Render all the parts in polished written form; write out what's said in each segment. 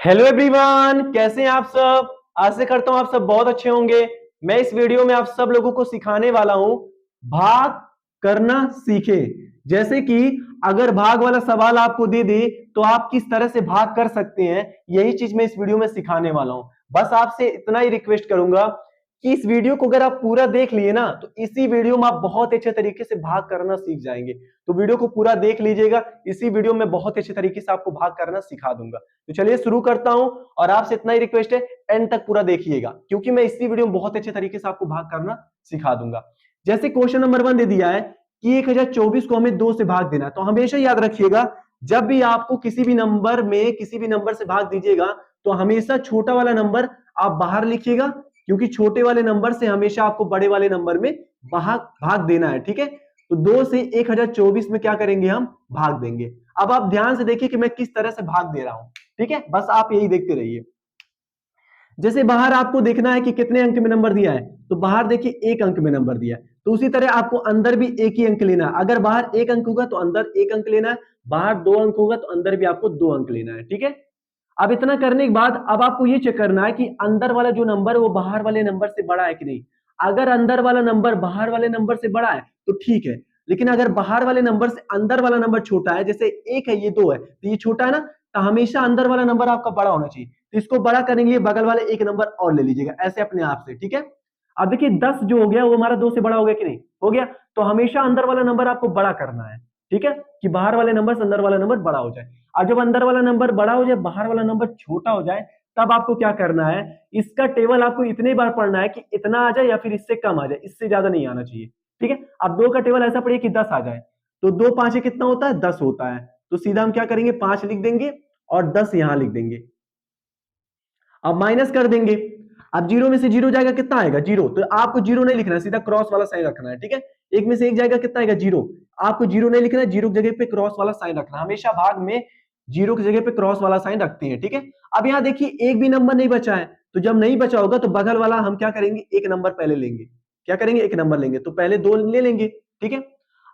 Hello everyone, कैसे हैं आप सब। आशा करता हूं आप सब बहुत अच्छे होंगे। मैं इस वीडियो में आप सब लोगों को सिखाने वाला हूं भाग करना सीखे। जैसे कि अगर भाग वाला सवाल आपको दे दे तो आप किस तरह से भाग कर सकते हैं, यही चीज मैं इस वीडियो में सिखाने वाला हूं। बस आपसे इतना ही रिक्वेस्ट करूंगा कि इस वीडियो को अगर आप पूरा देख लिए ना तो इसी वीडियो में आप बहुत अच्छे तरीके से भाग करना सीख जाएंगे। तो वीडियो को पूरा देख लीजिएगा, इसी वीडियो में बहुत अच्छे तरीके से आपको भाग करना सिखा दूंगा। तो चलिए शुरू करता हूं और आपसे इतना ही रिक्वेस्ट है, एंड तक पूरा देखिएगा क्योंकि मैं इसी वीडियो में बहुत अच्छे तरीके से आपको भाग करना सिखा दूंगा। जैसे क्वेश्चन नंबर 1 दे दिया है कि 1024 को हमें 2 से भाग देना है, तो हमेशा याद रखिएगा जब भी आपको किसी भी नंबर से भाग दीजिएगा तो हमेशा छोटा वाला नंबर आप बाहर लिखिएगा, क्योंकि छोटे वाले नंबर से हमेशा आपको बड़े वाले नंबर में भाग भाग देना है। ठीक है, तो 2 से 1024 में क्या करेंगे, हम भाग देंगे। अब आप ध्यान से देखिए कि मैं किस तरह से भाग दे रहा हूं। ठीक है, बस आप यही देखते रहिए। जैसे बाहर आपको देखना है कि कितने अंक में नंबर दिया है, तो बाहर देखिए 1 अंक में नंबर दिया है, तो उसी तरह आपको अंदर भी 1 ही अंक लेना है। अगर बाहर 1 अंक होगा तो अंदर 1 अंक लेना है, बाहर 2 अंक होगा तो अंदर भी आपको 2 अंक लेना है। ठीक है, अब इतना करने के बाद अब आपको ये चेक करना है कि अंदर वाला जो नंबर है वो बाहर वाले नंबर से बड़ा है कि नहीं। अगर अंदर वाला नंबर बाहर वाले नंबर से बड़ा है तो ठीक है, लेकिन अगर बाहर वाले नंबर से अंदर वाला नंबर छोटा है, जैसे 1 है ये 2 है तो ये छोटा है ना, तो हमेशा अंदर वाला नंबर आपका बड़ा होना चाहिए। तो इसको बड़ा करने के लिए बगल वाले 1 नंबर और ले लीजिएगा ऐसे अपने आप से। ठीक है, अब देखिए 10 जो हो गया वो हमारा 2 से बड़ा हो गया कि नहीं, हो गया। तो हमेशा अंदर वाला नंबर आपको बड़ा करना है। ठीक है, कि बाहर वाले नंबर से अंदर वाला नंबर बड़ा हो जाए। और जब अंदर वाला नंबर बड़ा हो जाए, बाहर वाला नंबर छोटा हो जाए, तब आपको क्या करना है, इसका टेबल आपको इतने बार पढ़ना है कि इतना आ जाए या फिर इससे कम आ जाए, इससे ज्यादा नहीं आना चाहिए। ठीक है, अब 2 का टेबल ऐसा पढ़िए कि 10 आ जाए, तो 2 5 कितना होता है, 10 होता है। तो सीधा हम क्या करेंगे, 5 लिख देंगे और 10 यहां लिख देंगे। अब माइनस कर देंगे। अब जीरो में से जीरो जाएगा, कितना आएगा, जीरो। तो आपको जीरो नहीं लिखना है, सीधा क्रॉस वाला साइन रखना है। ठीक है, एक में से एक जाएगा, कितना आएगा, जीरो। आपको जीरो नहीं लिखना है, जीरो की जगह पे क्रॉस वाला साइन रखना है। हमेशा भाग में जीरो की जगह पे क्रॉस वाला साइन रखते हैं। ठीक है, अब यहाँ देखिए एक भी नंबर नहीं बचा है, तो जब नहीं बचा होगा तो बगल वाला हम क्या करेंगे, एक नंबर पहले लेंगे। क्या करेंगे, एक नंबर लेंगे, तो पहले 2 ले लेंगे। ठीक है,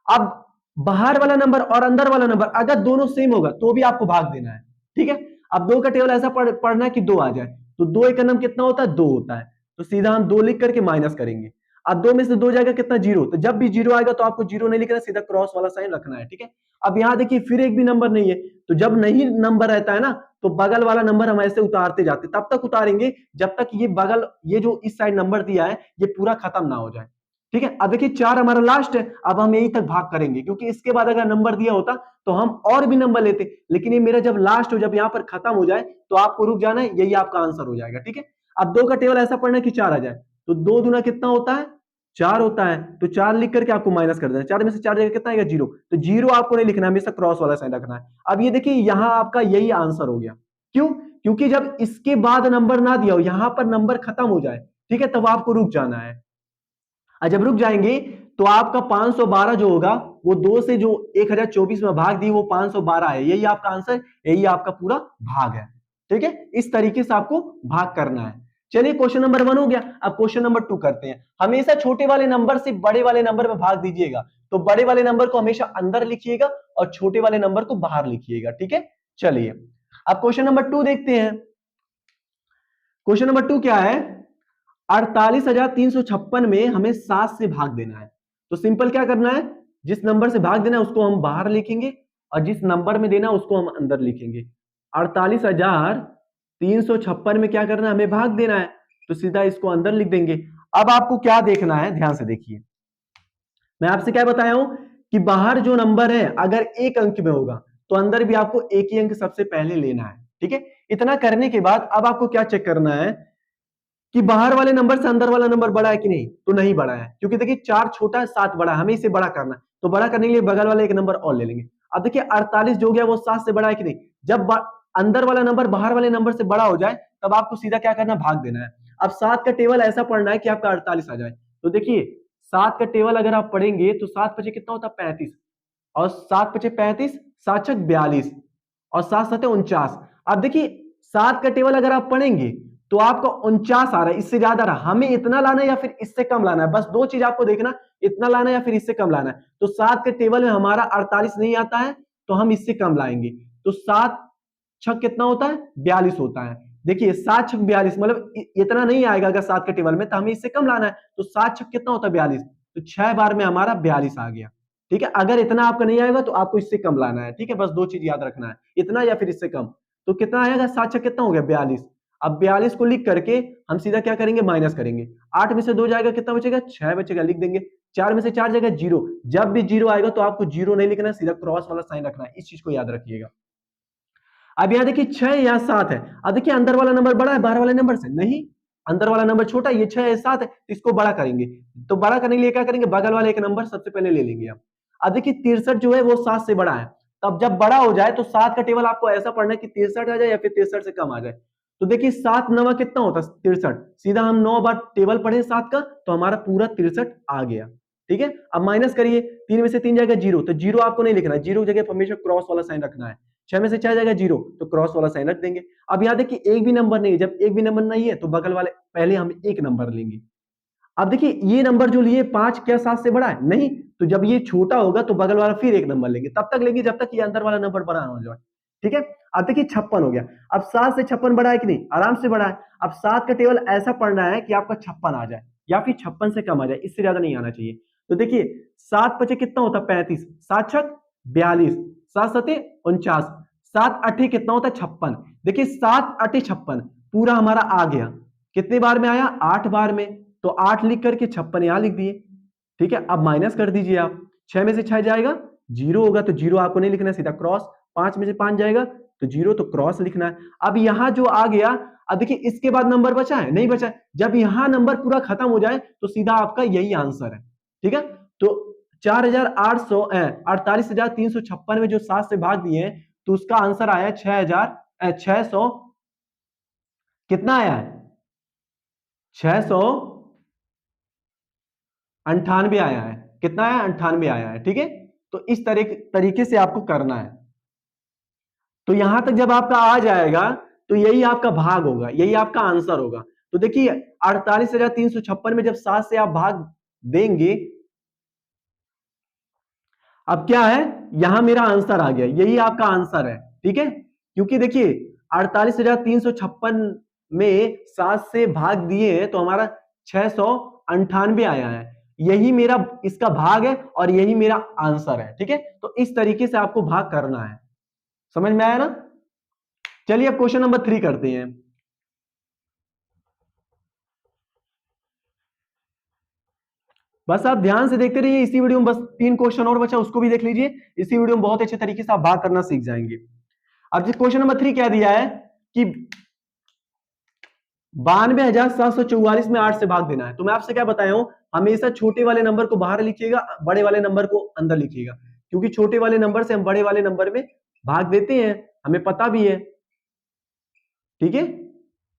अब बाहर वाला नंबर और अंदर वाला नंबर अगर दोनों सेम होगा तो भी आपको भाग देना है। ठीक है, अब 2 का टेबल ऐसा पढ़ना है कि 2 आ जाए, तो 2 एक नंबर कितना होता है, 2 होता है। तो सीधा हम 2 लिख करके माइनस करेंगे। अब 2 में से 2 जाएगा, कितना, जीरो। तो जब भी जीरो आएगा तो आपको जीरो नहीं लिखना, सीधा क्रॉस वाला साइन रखना है। ठीक है, अब यहाँ देखिए फिर एक भी नंबर नहीं है, तो जब नहीं नंबर रहता है ना तो बगल वाला नंबर हम ऐसे उतारते जाते, तब तक उतारेंगे जब तक ये जो इस साइड नंबर दिया है ये पूरा खत्म ना हो जाए। ठीक है, अब देखिए 4 हमारा लास्ट है, अब हम यहीं तक भाग करेंगे, क्योंकि इसके बाद अगर नंबर दिया होता तो हम और भी नंबर लेते, लेकिन ये मेरा जब लास्ट हो, जब यहाँ पर खत्म हो जाए तो आपको रुक जाना है, यही आपका आंसर हो जाएगा। ठीक है, अब 2 का टेबल ऐसा पढ़ना है कि 4 आ जाए, तो 2 दूना कितना होता है, 4 होता है। तो 4 लिख करके आपको माइनस कर देना, 4 में से 4 जाएगा, कितना आएगा, जीरो। तो जीरो आपको नहीं लिखना, हमेशा क्रॉस वाला साइन रखना है। अब ये देखिए यहां आपका यही आंसर हो गया। क्यों, क्योंकि जब इसके बाद नंबर ना दिया हो, यहां पर नंबर खत्म हो जाए, ठीक है, तब आपको रुक जाना है। और जब रुक जाएंगे तो आपका 512 जो होगा वो 2 से जो 1024 में भाग दी वो 512 है, यही आपका आंसर, यही आपका पूरा भाग है। ठीक है, इस तरीके से आपको भाग करना है। चलिए क्वेश्चन नंबर 1 हो गया, अब क्वेश्चन नंबर 2 करते हैं। हमेशा छोटे वाले नंबर से बड़े वाले नंबर में भाग दीजिएगा, तो बड़े वाले नंबर को हमेशा अंदर लिखिएगा और छोटे वाले नंबर को बाहर लिखिएगा। ठीक है, चलिए अब क्वेश्चन नंबर 2 देखते हैं। क्वेश्चन नंबर 2 क्या है, 48,356 में हमें 7 से भाग देना है। तो सिंपल क्या करना है, जिस नंबर से भाग देना है उसको हम बाहर लिखेंगे और जिस नंबर में देना है उसको हम अंदर लिखेंगे। 48,356 में क्या करना है, हमें भाग देना है, तो सीधा इसको अंदर लिख देंगे। अब आपको क्या देखना है, ध्यान से देखिए, मैं आपसे क्या बताया हूं कि बाहर जो नंबर है अगर 1 अंक में होगा तो अंदर भी आपको 1 ही अंक सबसे पहले लेना है। ठीक है, इतना करने के बाद अब आपको क्या चेक करना है कि बाहर वाले नंबर से अंदर वाला नंबर बड़ा है कि नहीं, तो नहीं बड़ा है, क्योंकि देखिए 4 छोटा है, 7 बड़ा है, हमें इसे बड़ा करना है। तो बड़ा करने के लिए बगल वाला एक नंबर और ले लेंगे। अब देखिए 48 जो हो गया वो 7 से बड़ा है कि नहीं। जब अंदर वाला नंबर बाहर वाले नंबर से बड़ा हो जाए तब आपको सीधा क्या करना, भाग देना है। अब 7 का टेबल ऐसा पढ़ना है कि आपका 48 आ जाए। तो देखिए 7 का टेबल अगर आप पढ़ेंगे तो 7 पचे कितना होता है, 35, और 7 पचे 35, 7 छक 42 और 7 सते 49। अब देखिए 7 का टेबल अगर आप पढ़ेंगे तो आपका 49 आ रहा है, इससे ज्यादा रहा, हमें इतना लाना है या फिर इससे कम लाना है, बस 2 चीज आपको देखना, इतना लाना है या फिर इससे कम लाना है। तो 7 के टेबल में हमारा 48 नहीं आता है तो हम इससे कम लाएंगे, तो 7 छक कितना होता है, 42 होता है। देखिए 7 छक 42, मतलब इतना नहीं आएगा अगर 7 के टेबल में, तो हमें इससे कम लाना है। तो 7 छक कितना होता है, 42, तो 6 बार में हमारा 42 आ गया। ठीक है, अगर इतना आपका नहीं आएगा तो आपको इससे कम लाना है। ठीक है, बस दो चीज याद रखना है, इतना या फिर इससे कम। तो कितना आएगा, 7 छक कितना हो गया, 42। अब 42 को लिख करके हम सीधा क्या करेंगे, माइनस करेंगे। 8 में से 2 जाएगा, कितना बचेगा, 6 बचेगा, लिख देंगे। 4 में से 4 जाएगा, 0। जब भी 0 आएगा तो आपको 0 नहीं लिखना है, सीधा क्रॉस वाला साइन रखना है, इस चीज को याद रखिएगा। अब यहाँ देखिए 6 या 7 है। अब देखिए अंदर वाला नंबर बड़ा है बाहर वाले नंबर से, नहीं, अंदर वाला नंबर छोटा है, ये 6 या 7 है, तो इसको बड़ा करेंगे। तो बड़ा करने के लिए क्या करेंगे, बगल वाले एक नंबर सबसे पहले ले लेंगे हम। अब देखिए 63 जो है वो 7 से बड़ा है, तब जब बड़ा हो जाए तो 7 का टेबल आपको ऐसा पढ़ना है कि 63 आ जाए या फिर 63 से कम आ जाए। तो देखिए 7 9 कितना होता है, 63। सीधा हम 9 बार टेबल पढ़े 7 का, तो हमारा पूरा 63 आ गया। ठीक है, अब माइनस करिए, 3 में से 3 जाएगा 0, तो 0 आपको नहीं लिखना है, 0 जगह पर हमेशा क्रॉस वाला साइन रखना है। 6 में से 4 जाएगा 0, तो क्रॉस वाला साइन रख देंगे। अब याद है कि एक भी नंबर नहीं है, जब एक भी नंबर नहीं है तो बगल वाले पहले हम एक नंबर लेंगे। अब देखिए ये नंबर जो लिए 5 क्या 7 से बड़ा है, नहीं, तो जब ये छोटा होगा तो बगल वाला फिर एक नंबर लेंगे, तब तक लेंगे जब तक ये अंदर वाला नंबर बड़ा हो जाए। ठीक है, अब देखिए 56 हो गया। अब 7 से 56 बड़ा है कि नहीं, आराम से बड़ा है। अब 7 का टेबल ऐसा पढ़ना है कि आपका 56 आ जाए या फिर 56 से कम आ जाए, इससे ज्यादा नहीं आना चाहिए। तो देखिए 7 पचे कितना होता है, 35, 7 छक 42, 7 सते 49, 7 अठे कितना होता है, 56। देखिए 7 अठे 56 पूरा हमारा आ गया। कितने बार में आया, 8 बार में, तो 8 लिख करके 56 यहां लिख दिए। ठीक है, अब माइनस कर दीजिए आप, 6 में से 6 जाएगा 0 होगा, तो 0 आपको नहीं लिखना है, सीधा क्रॉस। 5 में से 5 जाएगा तो 0, तो क्रॉस लिखना है। अब यहां जो आ गया, अब देखिए इसके बाद नंबर बचा है, नहीं बचा है। जब यहां नंबर पूरा खत्म हो जाए तो सीधा आपका यही आंसर है। ठीक है, तो 48,356 में जो 7 से भाग दिए हैं, तो उसका आंसर आया 6,600, कितना आया है, 698 आया है। कितना आया, 98 आया है। ठीक है, तो इस तरीके से आपको करना है। तो यहां तक जब आपका आ जाएगा तो यही आपका भाग होगा, यही आपका आंसर होगा। तो देखिए 48,356 में जब 7 से आप भाग देंगे, अब क्या है, यहां मेरा आंसर आ गया, यही आपका आंसर है। ठीक है, क्योंकि देखिए 48,356 में 7 से भाग दिए हैं तो हमारा 698 आया है, यही मेरा इसका भाग है और यही मेरा आंसर है। ठीक है, तो इस तरीके से आपको भाग करना है, समझ में आया ना। चलिए अब क्वेश्चन नंबर 3 करते हैं। बस आप ध्यान से देखते रहिए, इसी वीडियो में बस 3 क्वेश्चन और बचा, उसको भी देख लीजिए। इसी वीडियो में बहुत अच्छे तरीके से आप भाग करना सीख जाएंगे। अब जिस क्वेश्चन नंबर 3 क्या दिया है कि 92,744 में 8 से भाग देना है। तो मैं आपसे क्या बताया हूं, हमेशा छोटे वाले नंबर को बाहर लिखिएगा, बड़े वाले नंबर को अंदर लिखिएगा, क्योंकि छोटे वाले नंबर से हम बड़े वाले नंबर में भाग देते हैं, हमें पता भी है। ठीक है,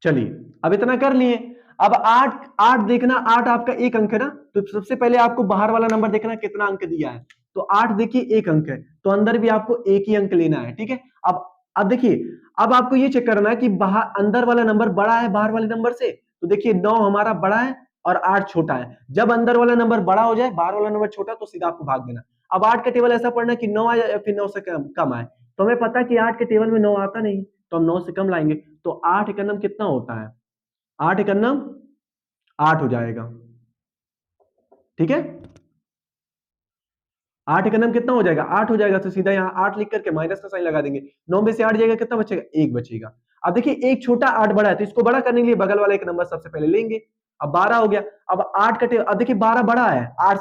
चलिए अब इतना कर लिए। अब 8 देखना, 8 आपका एक अंक है ना, तो सबसे पहले आपको बाहर वाला नंबर देखना कितना अंक दिया है। तो 8 देखिए एक अंक है, तो अंदर भी आपको एक ही अंक लेना है। ठीक है, अब देखिए, अब आपको ये चेक करना है कि बाहर अंदर वाला नंबर बड़ा है बाहर वाले नंबर से। तो देखिए 9 हमारा बड़ा है और 8 छोटा है। जब अंदर वाला नंबर बड़ा हो जाए बाहर वाला नंबर छोटा, तो सीधा आपको भाग देना। अब 8 का टेबल ऐसा पढ़ना कि 9 आए या फिर 9 से कम आए। तो हमें पता है कि 8 के टेबल में 9 आता नहीं, तो हम 9 से कम लाएंगे। तो 8 एकन्नम कितना होता है, 8 एकन्नम 8 हो जाएगा। ठीक है, 8 एकन्नम कितना हो जाएगा, 8 हो जाएगा। तो सीधा यहाँ 8 लिख करके माइनस का साइन लगा देंगे। 9 में से 8 जाएगा, कितना बचेगा, 1 बचेगा। अब देखिए एक छोटा 8 बड़ा है, तो इसको बड़ा करने के लिए बगल वाला एक नंबर सबसे पहले लेंगे। अब 12 हो गया। अब 8 का टेबल, अब देखिए 12 बड़ा है, 8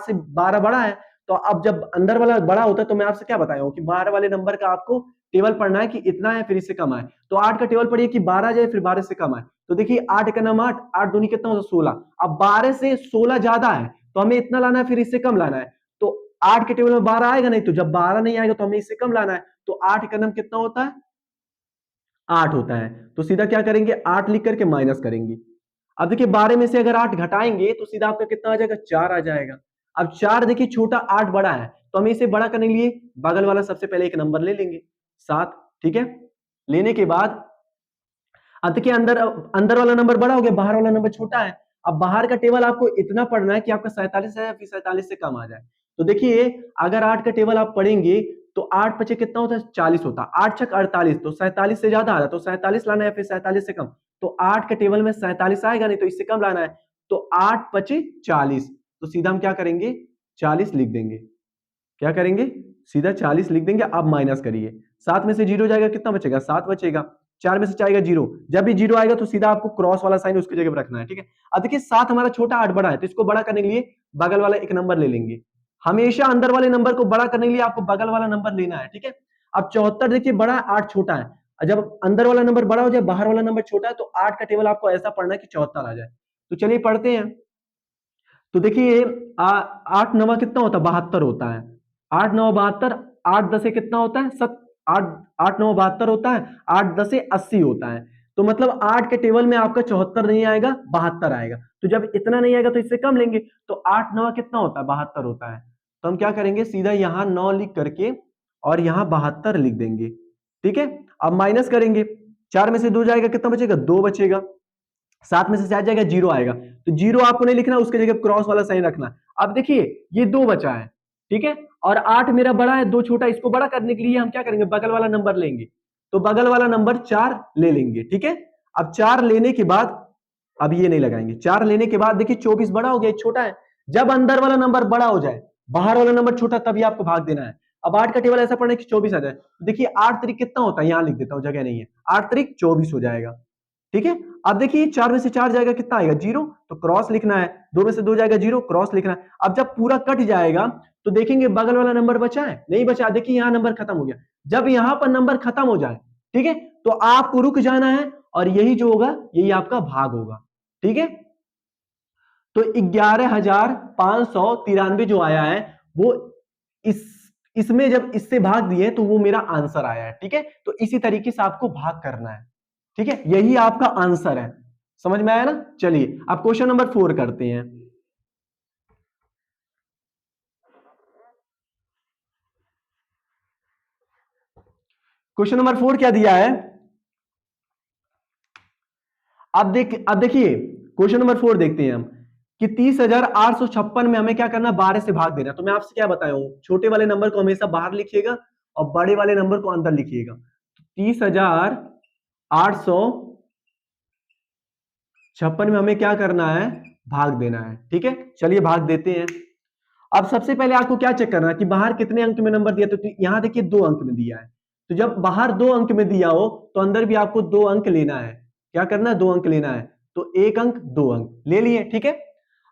से 12 बड़ा है। तो अब जब अंदर वाला बड़ा होता है, तो मैं आपसे क्या बताया हूं कि बाहर वाले नंबर का आपको टेबल पढ़ना है कि इतना है फिर इससे कम आए। तो 8 का टेबल पढ़िए कि 12 जाए फिर 12 से कम आए। तो देखिए 8 एकन्नम 8, 8 दूनी कितना होता है, 16। अब 12 से 16 ज्यादा है, तो हमें इतना लाना है फिर इससे कम लाना है। तो 8 के टेबल में 12 आएगा नहीं, तो जब 12 नहीं आएगा तो हमें इससे कम लाना है। तो 8 एकन्नम कितना होता है, 8 होता है। तो सीधा क्या करेंगे, 8 लिख करके माइनस करेंगे। अब देखिए 12 में से अगर 8 घटाएंगे तो सीधा आपका कितना आ जाएगा, 4 आ जाएगा। अब 4 देखिए छोटा 8 बड़ा है, तो हमें इसे बड़ा करने के लिए बगल वाला सबसे पहले एक नंबर ले लेंगे, 7। ठीक है, लेने के बाद अब देखिए अंदर अंदर वाला नंबर बड़ा हो गया, बाहर वाला नंबर छोटा है। अब बाहर का टेबल आपको इतना पढ़ना है कि आपका 47 है या फिर 47 से कम आ जाए। तो देखिए अगर 8 का टेबल आप पढ़ेंगे तो 8 पचे कितना होता है 40 होता है, 8 छक 48, तो 47 से ज्यादा आ रहा है तो 47 लाना है, फिर 47 से कम, तो 8 के टेबल में 47 आएगा नहीं तो इससे कम लाना है, तो 8 पचे 40, तो सीधा हम क्या करेंगे 40 लिख देंगे। क्या करेंगे सीधा 40 लिख देंगे। अब माइनस करिए, 7 में से 0 जाएगा कितना बचेगा 7 बचेगा, 4 में से जाएगा 0, जब भी 0 आएगा तो सीधा आपको क्रॉस वाला साइन उसकी जगह पर रखना है, ठीक है। अब देखिए 7 हमारा छोटा 8 बड़ा है, तो इसको बड़ा करने के लिए बगल वाला एक नंबर ले लेंगे। हमेशा अंदर वाले नंबर को बड़ा करने के लिए आपको बगल वाला नंबर लेना है, ठीक है। अब 74 देखिए बड़ा है 8 छोटा है, जब अंदर वाला नंबर बड़ा हो जाए बाहर वाला नंबर छोटा है, तो 8 का टेबल आपको ऐसा पढ़ना है कि 74 आ जाए। तो चलिए पढ़ते हैं। तो देखिए 8 नवा कितना होता है 72 होता है, 8 9 72, 8 10 कितना होता है 8 8 9 72 होता है, 8 10 80 होता है। तो मतलब 8 के टेबल में आपका 74 नहीं आएगा 72 आएगा, तो जब इतना नहीं आएगा तो इससे कम लेंगे, तो 8 9 कितना होता है 72 होता है। तो हम क्या करेंगे सीधा यहाँ 9 लिख करके और यहाँ 72 लिख देंगे, ठीक है। अब माइनस करेंगे, 4 में से 2 जाएगा कितना बचेगा 2 बचेगा, 7 में से 7 जाएगा 0 आएगा, तो 0 आपको नहीं लिखना, उसके जगह क्रॉस वाला साइन रखना। अब देखिए ये 2 बचा है, ठीक है, और 8 मेरा बड़ा है 2 छोटा, इसको बड़ा करने के लिए हम क्या करेंगे बगल वाला नंबर लेंगे, तो बगल वाला नंबर 4 ले लेंगे, ठीक है। अब 4 लेने के बाद अब ये नहीं लगाएंगे, 4 लेने के बाद देखिए 24 बड़ा हो गया छोटा है, जब अंदर वाला नंबर बड़ा हो जाए बाहर वाला नंबर छोटा तभी आपको भाग देना है। अब 8 का टेबल ऐसा पढ़ना है कि 24 आ जाए, देखिए 8 तरीक कितना होता है यहां लिख देता हूं जगह नहीं है, 8 तरीक 24 हो जाएगा, ठीक है। अब देखिए 4 में से 4 जाएगा कितना आएगा 0, तो क्रॉस लिखना है, 2 में से 2 जाएगा 0 क्रॉस लिखना है। अब जब पूरा कट जाएगा तो देखेंगे बगल वाला नंबर बचा है नहीं बचा, देखिए यहां नंबर खत्म हो गया, जब यहां पर नंबर खत्म हो जाए, ठीक है, तो आपको रुक जाना है और यही जो होगा यही आपका भाग होगा, ठीक है। तो 11,593 जो आया है वो इस इसमें जब इससे भाग दिए तो वो मेरा आंसर आया है, ठीक है। तो इसी तरीके से आपको भाग करना है, ठीक है, यही आपका आंसर है, समझ में आया ना। चलिए अब क्वेश्चन नंबर 4 करते हैं। क्वेश्चन नंबर 4 क्या दिया है, अब देखिए क्वेश्चन नंबर 4 देखते हैं हम कि 30,856 में हमें क्या करना 12 से भाग देना। तो मैं आपसे क्या बताया हूं, छोटे वाले नंबर को हमेशा बाहर लिखिएगा और बड़े वाले नंबर को अंदर लिखिएगा। 30,856 में हमें क्या करना है भाग देना है, ठीक है। चलिए भाग देते हैं। अब सबसे पहले आपको क्या चेक करना है कि बाहर कितने अंक में नंबर दिया, तो यहां देखिए 2 अंक में दिया है, तो जब बाहर 2 अंक में दिया हो तो अंदर भी आपको 2 अंक लेना है। क्या करना है 2 अंक लेना है, तो 1 अंक 2 अंक ले लिए, ठीक है।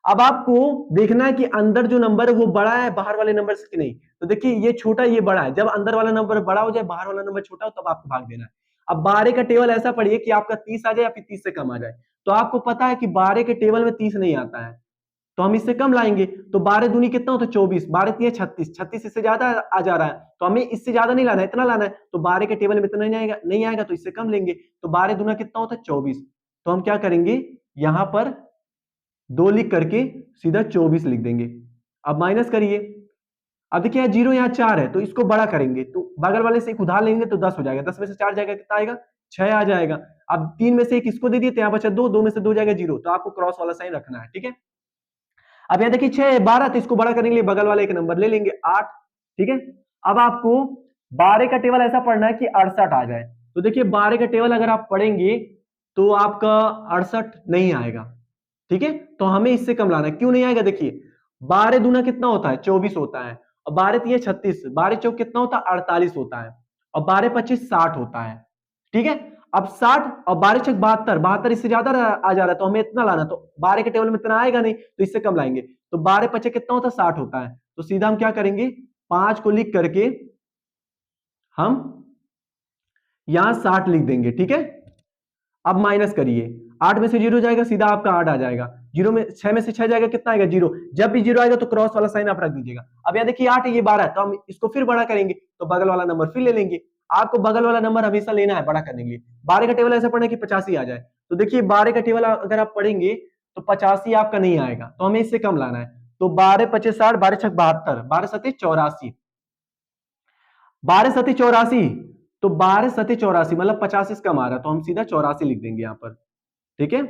अब आपको देखना है कि अंदर जो नंबर है वो बड़ा है बाहर वाले नंबर से कि नहीं, तो देखिए ये छोटा ये बड़ा है, जब अंदर वाला नंबर बड़ा हो जाए बाहर वाला नंबर छोटा हो तब आपको भाग देना है। अब 12 का टेबल ऐसा पढ़िए कि आपका 30 आ जाए या फिर 30 से कम आ जाए, तो आपको पता है कि 12 के टेबल में 30 नहीं आता है, तो हम इससे कम लाएंगे, तो 12 दूनी कितना होता है 24, 12 तीन 36, 36 इससे ज्यादा आ जा रहा है, तो हमें इससे ज्यादा नहीं लाना है इतना लाना है, तो 12 के टेबल में इतना नहीं आएगा तो इससे कम लेंगे, तो 12 दूना कितना होता है 24, तो हम क्या करेंगे यहां पर 2 लिख करके सीधा 24 लिख देंगे। अब माइनस करिए, अब देखिए 0 यहाँ 4 है तो इसको बड़ा करेंगे, तो बगल वाले से एक उधार लेंगे तो 10 हो जाएगा, 10 में से 4 जाएगा कितना आएगा 6 आ जाएगा। अब 3 में से एक इसको दे दिए तो यहाँ बचा 2, 2 में से 2 जाएगा 0, तो आपको क्रॉस वाला साइन रखना है, ठीक है। अब यहां देखिए 6 12, तो इसको बड़ा करने के लिए बगल वाले एक नंबर ले लेंगे 8, ठीक है। अब आपको 12 का टेबल ऐसा पढ़ना है कि 68 आ जाए, तो देखिए 12 का टेबल अगर आप पढ़ेंगे तो आपका 68 नहीं आएगा, ठीक है, तो हमें इससे कम लाना है। क्यों नहीं आएगा, देखिए 12 दूना कितना होता है 24 होता है, और 12 तीन 36, 12 चौक कितना होता है 48 होता है, और 12 25 60 होता है, ठीक है। अब 60 और 12 छक 72, 72 इससे ज्यादा आ जा रहा है तो हमें इतना लाना, तो 12 के टेबल में इतना आएगा नहीं तो इससे कम लाएंगे, तो 12 पचे कितना होता है 60 होता है, तो सीधा हम क्या करेंगे 5 को लिख करके हम यहां 60 लिख देंगे, ठीक है। अब माइनस करिए, 8 में से 0 जाएगा सीधा आपका 8 आ जाएगा, 0 में 6 में से 6 जाएगा कितना आएगा 0, जब भी 0 आएगा तो क्रॉस वाला साइन आप रख दीजिएगा। अब यहाँ देखिए 8 है ये 12 है, तो हम इसको फिर बड़ा करेंगे तो बगल वाला नंबर फिर ले लेंगे, आपको बगल वाला नंबर हमेशा लेना है बड़ा करने के लिए। 12 का टेबल ऐसा पढ़ना कि 85 आ जाए, तो देखिए 12 का टेबल अगर आप पढ़ेंगे तो 85 आपका नहीं आएगा, तो हमें इससे कम लाना है, तो 12 पचे 60, 12 छक 72, 12 सती 84, 12 सती 84, तो 12 सती 84 मतलब 50 से कम आ रहा है, तो हम सीधा 84 लिख देंगे यहाँ पर, ठीक है।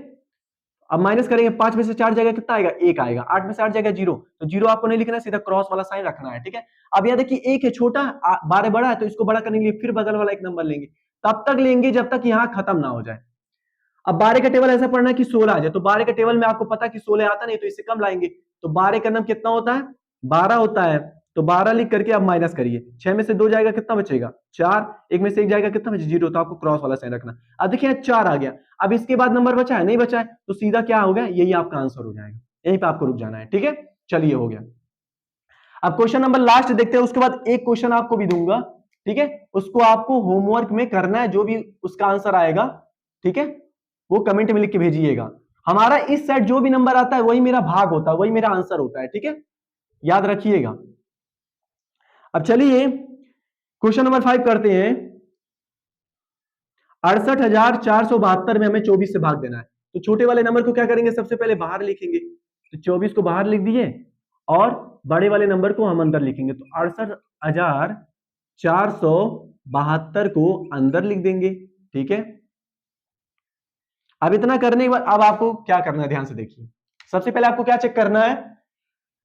अब माइनस करेंगे, 5 में से 4 जाएगा कितना आएगा, 1 आएगा। 8 में से 8 जाएगा 0, तो 0 आपको नहीं लिखना है, सीधा क्रॉस वाला साइन रखना है, ठीक है। अब यहाँ देखिए 1 है छोटा, 12 बड़ा है, तो इसको बड़ा करने के लिए फिर बगल वाला एक नंबर लेंगे, तब तक लेंगे जब तक यहाँ खत्म ना हो जाए। अब 12 का टेबल ऐसा पढ़ना है कि 16 आ जाए, तो 12 के टेबल में आपको पता है कि 16 आता नहीं, तो इससे कम लाएंगे, तो 12 का नंबर कितना होता है, 12 होता है, तो 12 लिख करके आप माइनस करिए, 6 में से 2 जाएगा कितना बचेगा, 4, 1 में से 1 जाएगा कितना बचेगा, 0, तो आपको क्रॉस वाला साइन रखना। अब देखिए 4 आ गया, अब इसके बाद नंबर बचा है, नहीं बचा है, तो सीधा क्या हो गया, यही आपका आंसर हो जाएगा, यहीं पे आपको रुक जाना है, ठीक है। चलिए हो गया। अब क्वेश्चन नंबर लास्ट देखते हैं, उसके बाद एक क्वेश्चन आपको भी दूंगा, ठीक है, उसको आपको होमवर्क में करना है, जो भी उसका आंसर आएगा, ठीक है, वो कमेंट में लिख के भेजिएगा। हमारा इस साइड जो भी नंबर आता है वही मेरा भाग होता है, वही मेरा आंसर होता है, ठीक है, याद रखिएगा। अब चलिए क्वेश्चन नंबर 5 करते हैं। 68,472 में हमें 24 से भाग देना है, तो छोटे वाले नंबर को क्या करेंगे, सबसे पहले बाहर लिखेंगे, तो 24 को बाहर लिख दिए और बड़े वाले नंबर को हम अंदर लिखेंगे, तो 68,472 को अंदर लिख देंगे, ठीक है। अब इतना करने के बाद अब आपको क्या करना है, ध्यान से देखिए। सबसे पहले आपको क्या चेक करना है,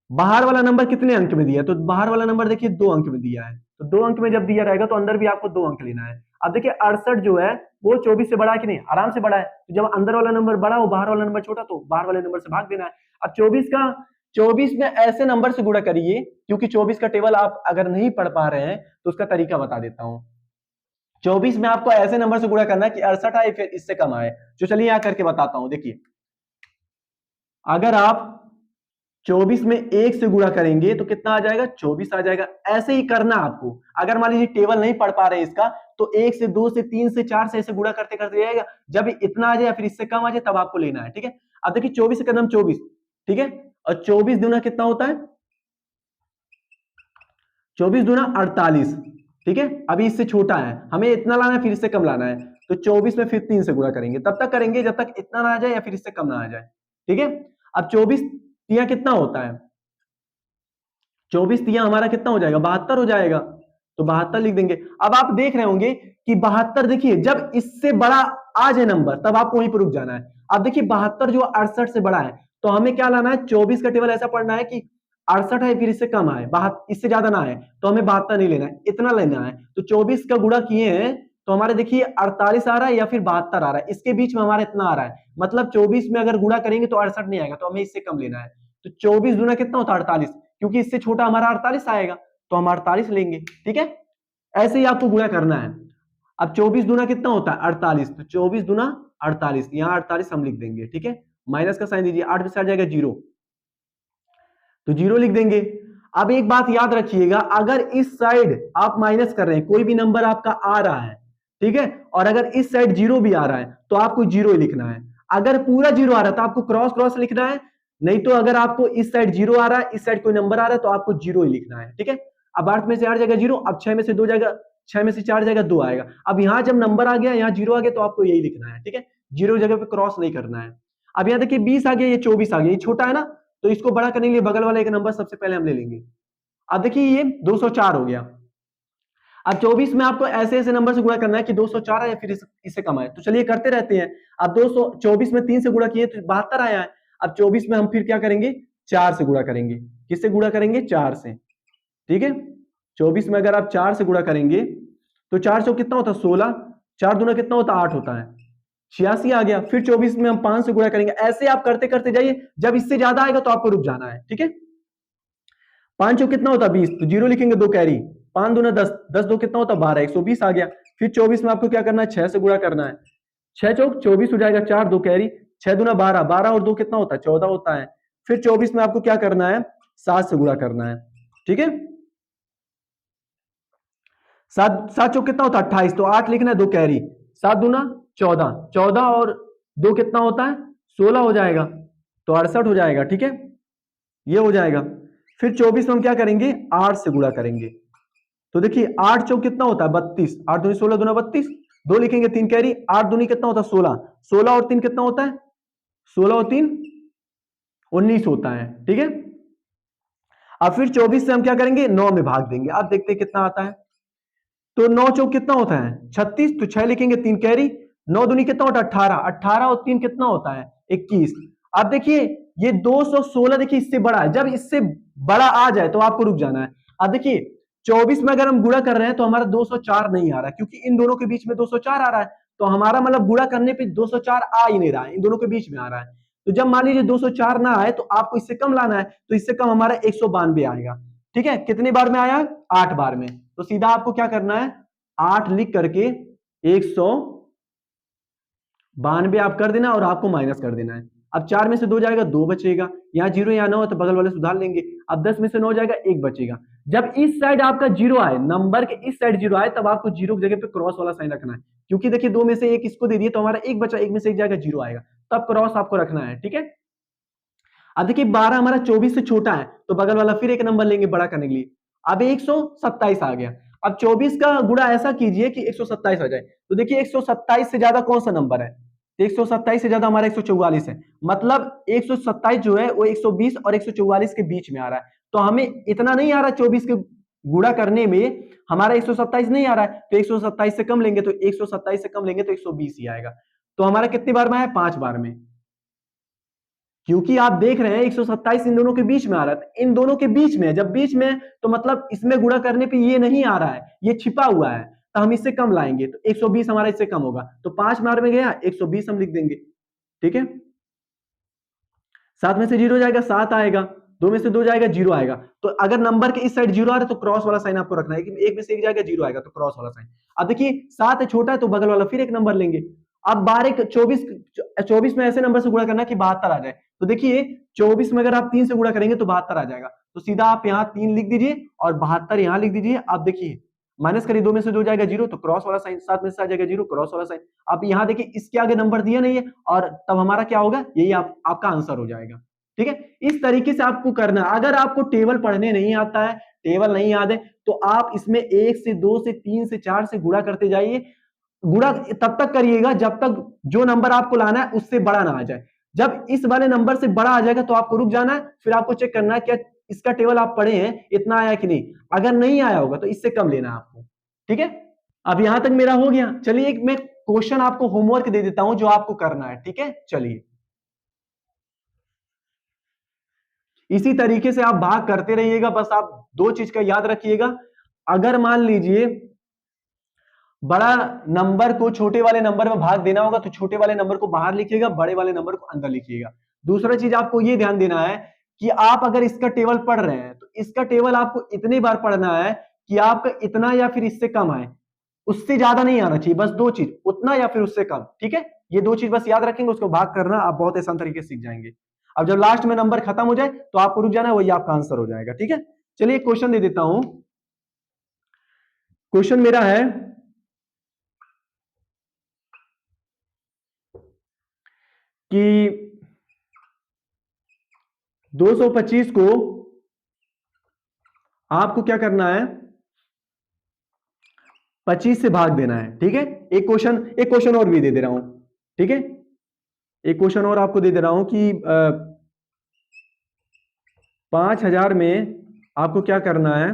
बाहर वाला नंबर कितने अंक में दिया है, तो बाहर वाला नंबर देखिए 2 अंक में दिया है, तो 2 अंक में जब दिया रहेगा तो अंदर भी आपको 2 अंक लेना है। अब देखिए 68 जो है वो 24 से बड़ा है कि नहीं, आराम से बड़ा है, तो जब अंदर वाला नंबर बड़ा हो बाहर वाला नंबर छोटा, तो बाहर वाले नंबर से भाग देना है। अब 24 में ऐसे नंबर से गुणा करिए, क्योंकि 24 का टेबल आप अगर नहीं पढ़ पा रहे हैं तो उसका तरीका बता देता हूं। 24 में आपको ऐसे नंबर से गुणा करना है कि 68 आए फिर इससे कम आए, जो चलिए यहां करके बताता हूं। देखिए अगर आप 24 में 1 से गुणा करेंगे तो कितना आ जाएगा, 24 आ जाएगा। ऐसे ही करना आपको, अगर मान लीजिए टेबल नहीं पढ़ पा रहे इसका, तो 1 से 2 से 3 से 4 से ऐसे गुणा करते करते जाएगा, जब इतना आ जाए फिर इससे कम आ जाए तब आपको लेना है, ठीक है। अब देखिए 24 का कदम 24, ठीक है, और 24 दूना कितना होता है, 24 दूना 48, ठीक है। अभी इससे छोटा है, हमें इतना लाना है फिर इससे कम लाना है, तो 24 में फिर 3 से गुणा करेंगे, तब तक करेंगे जब तक इतना ना आ जाए या फिर इससे कम ना आ जाए, ठीक है। अब 24 तिया कितना होता है, 24 तिया हमारा कितना हो जाएगा, 72 हो जाएगा, तो 72 लिख देंगे। अब आप देख रहे होंगे कि 72, देखिए जब इससे बड़ा आ जाए नंबर तब आपको वहीं पर रुक जाना है। अब देखिए 72 जो 68 से बड़ा है, तो हमें क्या लाना है, 24 का टेबल ऐसा पढ़ना है कि 68 है फिर इससे कम आए, इससे ज्यादा ना आए, तो हमें 72 नहीं लेना है, इतना लेना है। तो 24 का गुणा किए हैं तो हमारे देखिए 48 आ रहा है या फिर 72 आ रहा है, इसके बीच में हमारा इतना आ रहा है, मतलब 24 में अगर गुणा करेंगे तो 68 नहीं आएगा, तो हमें इससे कम लेना है। तो 24 गुना कितना होता है 48, क्योंकि इससे छोटा हमारा 48 आएगा, तो हम 48 लेंगे, ठीक है। ऐसे ही आपको गुणा करना है। अब 24 दूना कितना होता है 48, तो 24 दूना 48, यहां 48 हम लिख देंगे, ठीक है, माइनस का साइन दीजिए, 8 में से आ जाएगा 0, तो 0 लिख देंगे। अब एक बात याद रखिएगा, अगर इस साइड आप माइनस कर रहे हैं, कोई भी नंबर आपका आ रहा है, ठीक है, और अगर इस साइड 0 भी आ रहा है तो आपको 0 ही लिखना है। अगर पूरा 0 आ रहा है तो आपको क्रॉस क्रॉस लिखना है, नहीं तो अगर आपको इस साइड 0 आ रहा है, इस साइड कोई नंबर आ रहा है, तो आपको 0 ही लिखना है, ठीक है। अब 8 में से 8 जाएगा 0, अब 6 में से 2 जाएगा, 6 में से 4 जाएगा 2 आएगा। अब यहां जब नंबर आ गया, यहां 0 आ गया, तो आपको यही लिखना है, ठीक है, 0 जगह पे क्रॉस नहीं करना है। अब यहां देखिए 20 आ गया, ये 24 आ गया, ये छोटा है ना, तो इसको बड़ा करने के लिए बगल वाला एक नंबर सबसे पहले हम ले लेंगे। अब देखिए ये 204 हो गया। अब 24 में आपको ऐसे ऐसे नंबर से गुणा करना है कि 204 आए फिर इससे कम आए, तो चलिए करते रहते हैं। अब 224 में 3 से गुणा किए तो 72 आया है। अब 24 में हम फिर क्या करेंगे, 4 से गुणा करेंगे। किससे गुणा करेंगे, 4 से, ठीक है। 24 में अगर आप 4 से गुणा करेंगे तो 4 से कितना होता है 16, 4 दूना कितना होता है 8 होता है, 86 आ गया। फिर 24 में हम 5 से गुणा करेंगे, ऐसे आप करते करते जाइए, जब इससे ज्यादा आएगा तो आपको रुक जाना है, ठीक है। 5 चौक कितना होता है 20, तो 0 लिखेंगे, 2 कैरी, 5 दूना 10, 10 दो कितना होता है 12, 120 आ गया। फिर 24 में आपको क्या करना है, 6 से गुणा करना है, 6 चौक 24 हो जाएगा, 4 2 कैरी, 6 दूना 12, 12 और 2 कितना होता है 14 होता है। फिर 24 में आपको क्या करना है, 7 से गुणा करना है, ठीक है। 7 चौक कितना होता है 28, तो 8 लिखना है, 2 कैरी, 7 दूना 14, 14 और 2 कितना होता है 16 हो जाएगा, तो 68 हो जाएगा, ठीक है, ये हो जाएगा। फिर 24 में हम क्या करेंगे, 8 से गुणा करेंगे, तो देखिए 8 चौक कितना होता है 32, 8 दूनी 16 दूना 32, 2 लिखेंगे, 3 कैरी, 8 दूनी कितना होता है 16, 16 और 3 कितना होता है, 16 और 3 19 होता है, ठीक है। अब फिर 24 से हम क्या करेंगे, 9 में भाग देंगे। अब देखते हैं कितना आता है, तो 9 चौक कितना होता है 36, तो 6 लिखेंगे, 3 कैरी, 9 दूनी कितना होता है 18, 18 और 3 कितना होता है 21। अब देखिए ये 216 देखिए इससे बड़ा है, जब इससे बड़ा आ जाए तो आपको रुक जाना है। अब देखिए 24 में अगर हम गुणा कर रहे हैं तो हमारा 204 नहीं आ रहा है, क्योंकि इन दोनों के बीच में 204 आ रहा है, तो हमारा मतलब गुणा करने पे 204 आ ही नहीं रहा है, इन दोनों के बीच में आ रहा है। तो जब मान लीजिए 204 ना आए तो आपको इससे कम लाना है, तो इससे कम हमारा 192 आएगा। ठीक है, कितने बार में आया? 8 बार में। तो सीधा आपको क्या करना है, 8 लिख करके 192 आप कर देना और आपको माइनस कर देना है। अब 4 में से 2 जाएगा, 2 बचेगा, यहाँ 0 यहाँ 9 है तो बगल वाले सुधार लेंगे। अब 10 में से 9 जाएगा, 1 बचेगा। जब इस साइड आपका 0 आए, नंबर के इस साइड 0 आए, तब आपको 0 की जगह पे क्रॉस वाला साइन रखना है, क्योंकि देखिए 2 में से 1 इसको दे दिए तो हमारा 1 बचा, 1 में से 1 जाएगा, 0 आएगा, तब क्रॉस आपको रखना है। ठीक है, अब देखिए 12 हमारा 24 से छोटा है, तो बगल वाला फिर एक नंबर लेंगे बड़ा करने के लिए। अब 127 आ गया। अब 24 का गुणा ऐसा कीजिए कि 127 आ जाए। तो देखिए 127 से ज्यादा कौन सा नंबर है? 127 से ज्यादा हमारा 144 है, मतलब 127 जो है वो 120 और 144 के बीच में आ रहा है। तो हमें इतना नहीं आ रहा, 24 के गुणा करने में हमारा 127 नहीं आ रहा है, तो 127 से कम लेंगे, तो 127 से कम लेंगे तो 120 ही आएगा। तो हमारा कितनी बार में है? 5 बार में, क्योंकि आप देख रहे हैं 127 इन दोनों के बीच में आ रहा है, इन दोनों के बीच में, जब बीच में तो मतलब इसमें गुणा करने पे ये नहीं आ रहा है, ये छिपा हुआ है, तो हम इससे कम लाएंगे, तो 120 हमारा इससे कम होगा, तो 5 बार में गया, 120 हम लिख देंगे। ठीक है, 7 में से 0 जाएगा, 7 आएगा, 2 में से 2 जाएगा, 0 आएगा। तो अगर नंबर के इस साइड 0 आ रहा है तो क्रॉस वाला साइन आपको रखना है, कि 1 में से 1 जाएगा, 0 आएगा, तो क्रॉस वाला साइन। अब देखिए 7 है, छोटा है, तो बगल वाला फिर एक नंबर लेंगे। अब 12 24 में ऐसे नंबर से गुणा करना कि 72 आ जाए। तो देखिए 24 में अगर आप 3 से गुणा करेंगे तो 72 आ जाएगा, तो सीधा आप यहाँ 3 लिख दीजिए और 72 यहाँ लिख दीजिए। अब देखिए माइनस करिए, 2 में से 2 जाएगा, 0, तो क्रॉस वाला साइन, 7 में से 7 जाएगा, 0, क्रॉस वाला साइन। अब यहाँ देखिए इसके आगे नंबर दिया नहीं है, और तब हमारा क्या होगा, यही आपका आंसर हो जाएगा। ठीक है, इस तरीके से आपको करना है। अगर आपको टेबल पढ़ने नहीं आता है, टेबल नहीं याद है, तो आप इसमें 1 से 2 से 3 से 4 से गुणा करते जाइए। गुणा तब तक करिएगा जब तक जो नंबर आपको लाना है उससे बड़ा ना आ जाए। जब इस वाले नंबर से बड़ा आ जाएगा तो आपको रुक जाना है, फिर आपको चेक करना है क्या इसका टेबल आप पढ़े हैं इतना आया कि नहीं। अगर नहीं आया होगा तो इससे कम लेना है आपको। ठीक है, अब यहां तक मेरा हो गया। चलिए एक मैं क्वेश्चन आपको होमवर्क दे देता हूं जो आपको करना है। ठीक है, चलिए इसी तरीके से आप भाग करते रहिएगा। बस आप दो चीज का याद रखिएगा, अगर मान लीजिए बड़ा नंबर को छोटे वाले नंबर में भाग देना होगा तो छोटे वाले नंबर को बाहर लिखिएगा, बड़े वाले नंबर को अंदर लिखिएगा। दूसरा चीज आपको ये ध्यान देना है कि आप अगर इसका टेबल पढ़ रहे हैं तो इसका टेबल आपको इतनी बार पढ़ना है कि आपका इतना या फिर इससे कम आए, उससे ज्यादा नहीं आना चाहिए। बस दो चीज, उतना या फिर उससे कम। ठीक है, ये दो चीज बस याद रखेंगे, उसको भाग करना आप बहुत आसान तरीके से सीख जाएंगे। अब जब लास्ट में नंबर खत्म हो जाए तो आपको रुक जाना है, वही आपका आंसर हो जाएगा। ठीक है, चलिए क्वेश्चन दे देता हूं। क्वेश्चन मेरा है कि 225 को आपको क्या करना है, 25 से भाग देना है। ठीक है, एक क्वेश्चन और भी दे दे रहा हूं। ठीक है, एक क्वेश्चन और आपको दे दे रहा हूं कि 5000 में आपको क्या करना है,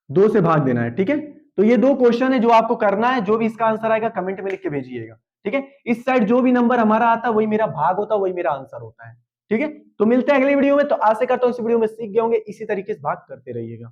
2 से भाग देना है। ठीक है, तो ये दो क्वेश्चन है जो आपको करना है। जो भी इसका आंसर आएगा कमेंट में लिख के भेजिएगा। ठीक है, इस साइड जो भी नंबर हमारा आता है वही मेरा भाग होता है, वही मेरा आंसर होता है। ठीक है, तो मिलते हैं अगले वीडियो में। तो आशा करता हूं इस वीडियो में सीख गए होंगे, इसी तरीके से भाग करते रहिएगा।